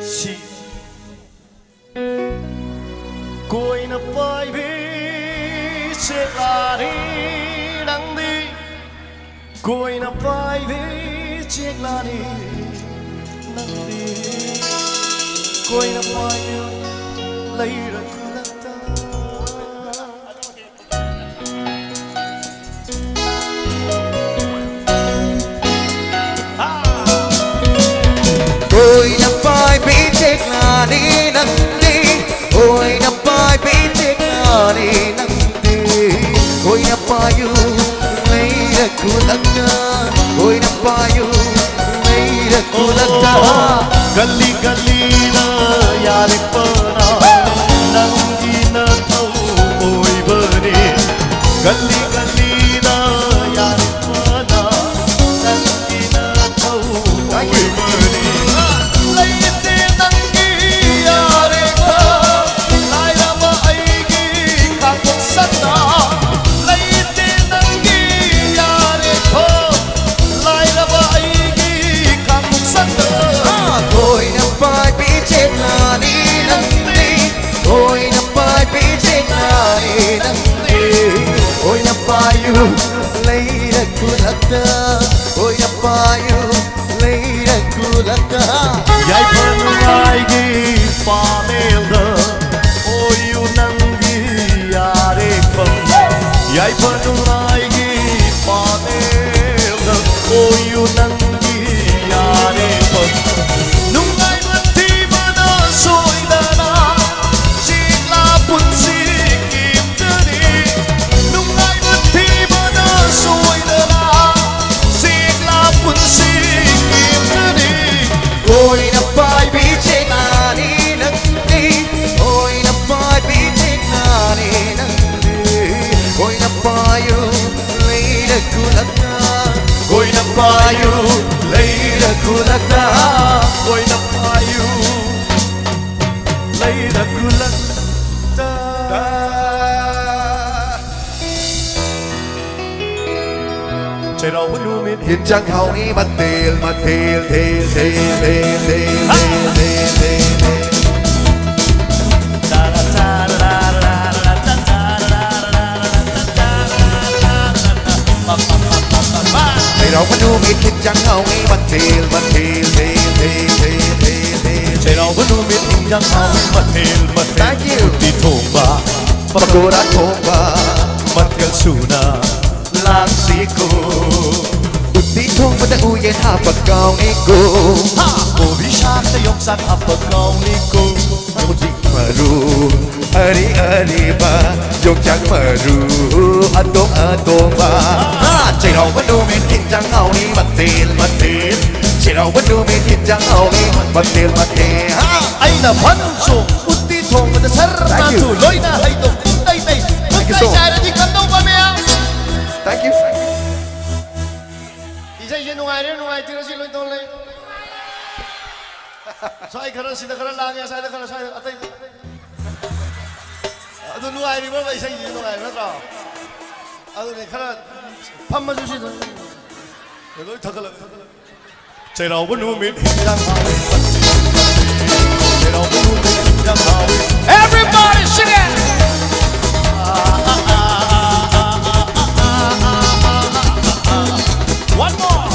si Côi na pai bi se la đi nắng đi Côi na pai bi che la đi nắng đi Côi na pai lấy ra culata Côi na pai bi che la đi nắng đi Côi na pai bi che la đi nắng đi Côi na pai lấy ra culata Côi na pai lấy ra culata Gali gali na yar pana nangi na thau oi bani Gali gali na yar pana nangi na thau oi bani Lai te nangi yare ka lai ra ma ai gi khang sata Lai te nangi yare ka lai ra ma ai gi khang sata Côi na pai bi che la đi nắng đi Côi na pai bi che la đi nắng đi Côi na pai lấy ra culata Côi na pai lấy ra culata Yai panai gi panelda oyu nangi yare pam Yai panai gi panelda oyu nangi yare pam Nungai mati mana soidana sila pun sikim tadi Nungai mati mana soidana sila pun sikim tadi Côi na pai bi che la đi nắng đi Côi na pai bi che la đi nắng đi Côi na pai lấy ra culata Côi na payu lấy ra culata Côi na payu lấy ra culata Trời đâu vẫn luôn miền Hiện chẳng hậu ni bắt tiền mà tiền Thầy đâu vẫn luôn biết hiện chẳng hậu ni bắt tiền mà tiền Trời đâu vẫn luôn miền hình dáng hào mặt Thank you. Đi thùng ba Mà cô đã thôn và mặt gần suna lang siku Uti thôn mà đã ui yên hạ bạc cao ni cô Cô bị sát ta yong sát áp bậc cao ni cô Yung jing maru Ari ba Yung chẳng maru Atong ba Chạy đầu vẫn đu mình hiện chẳng hậu ni bắt tiền Chạy đầu vẫn đu mình hiện chẳng hậu ni bắt tiền Ay na panso uti thong na sarma tu loy na hay to tay tay tay sai ra di kan đâu ba mẹ Thank you Isay je nungai tira si loy to lay Sai khara sida khara lang ya sai khara sai atay Adu nungai ri ba isay je nungai na ta Adu ne khara pham ma ju si loy thakala Chạy đầu vẫn luôn miền giang hào Chạy đầu vẫn luôn miền giang hào Everybody sing it One more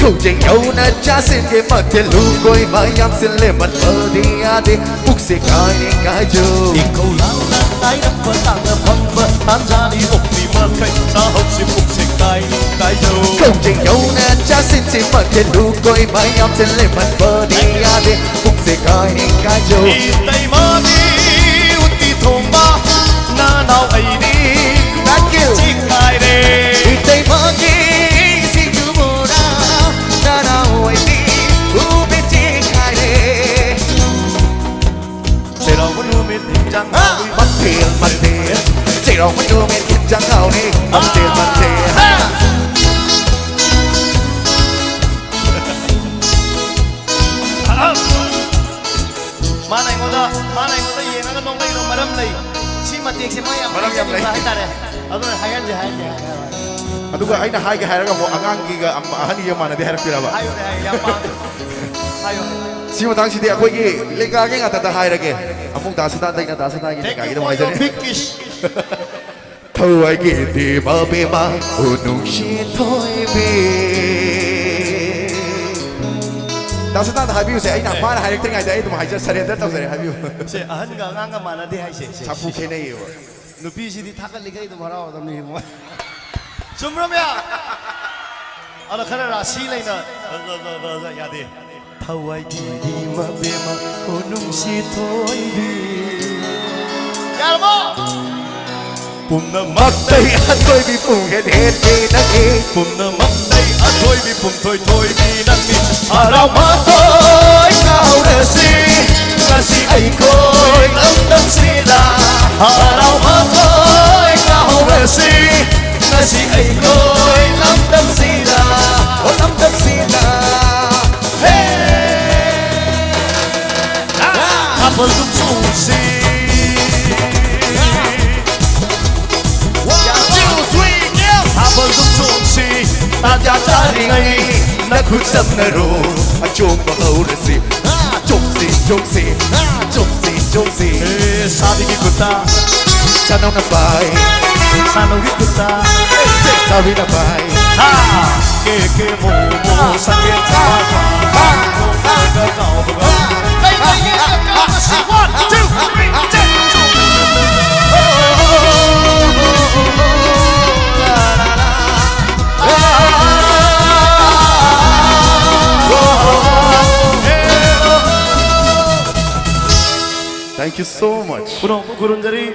Không chạy nhau na cha xin cái mặt thiên lưu coi mai em xin lên mặt mơ đi à đi bút sẽ cài đi cài châu Đi câu lang na tay đắp vỡ tàng ở phong vỡ tan ra đi ốc đi mơ khách xa học xin bút sẽ cài đi cài châu Không chạy nhau na cha xin mặt thiên lưu coi mai em xin lên mặt mơ đi à đi bút sẽ cài đi cài châu Đi tay mơ đi út đi thùng ba na nào ấy đi Thank you chỉ cài đi Đi tay mơ đi xin chú bồ ra na nào ấy đi u biết chỉ cài đi Chạy đầu vẫn 누면 긴장하위 맞대 제로만 누면 긴장하오니 맞대 마나이보다 얘나가 농가이로 마람 레이 시마틱시 뭐야 마람 얌 레이. 하이다래 아들 하얀지 ꯑꯗꯨꯒ ꯑꯩꯅ ꯍꯥꯏꯒꯦ ꯍꯥꯏꯔꯒ ꯑꯃꯨꯛ ꯑꯉꯥꯡꯒꯤꯒ ꯑꯍꯟꯒꯤꯒ ꯃꯥꯟꯅꯗꯦ ꯍꯥꯏꯔꯛꯇꯣꯏꯔꯕ 하요네 양 하요 ꯁꯤ ꯃꯇꯥꯡꯁꯤꯗꯤ ꯑꯩꯈꯣꯏꯒꯤ ꯂꯩꯀꯥꯏꯒꯤ ꯉꯥꯛꯇꯗ ꯍꯥꯏꯔꯒꯦ ꯑꯃꯨꯛ ꯗꯥꯁꯗꯥꯟꯗꯩꯅ ꯗꯥꯁꯗꯥꯟꯒꯤ ꯂꯩꯀꯥꯏꯒꯤꯗ ꯍꯥꯏꯖꯔꯦ 빅기시ꯊꯋꯥꯏꯒꯤꯗꯤ ꯃꯕꯦꯝꯃ ꯎꯅꯨꯡꯁꯤ ꯊꯣꯏꯕꯤ ꯗꯥꯁꯗꯥꯟꯗ ꯍꯥꯏꯕꯤꯌꯨꯁꯦ ꯑꯩꯅ ꯃꯥꯅ ꯍꯥꯏꯔꯛꯇ꯭ꯔꯤꯉꯩꯗ ꯑꯩ ꯑꯗꯨꯝ ꯍꯥꯏꯖ 서렌더 ꯇꯧꯖꯔꯦ ꯍꯥꯏꯕꯤꯌꯨ 세 아한가 안가 많아대 하이세 자꾸 캐내요 누피시디 타갈리게도 바라오더니 뭐 좀러면 아나 카라라 시레이나 야데 타와이디디 마베마 오능시 토이비 야르모 봄나 막다이 한토이비 뿡해 대대 나게 봄나 막다이 아토이비 봄토이 토이비 난미 아라마토이 나오르시 다시 아이코이 남담시다 아라마토이 나오르시 다시 아이코이 남담시다 오 남담시다 한번 좀 조시 한번 좀 조시 나자자링이 나 굳잡나로 좀더 어우르시 쪽시 사비기 굿다 자노나 바이 사노기 굿다 자비나 바이 하 깨깨 모모 상게 자와 Thank you so much. 그런 자리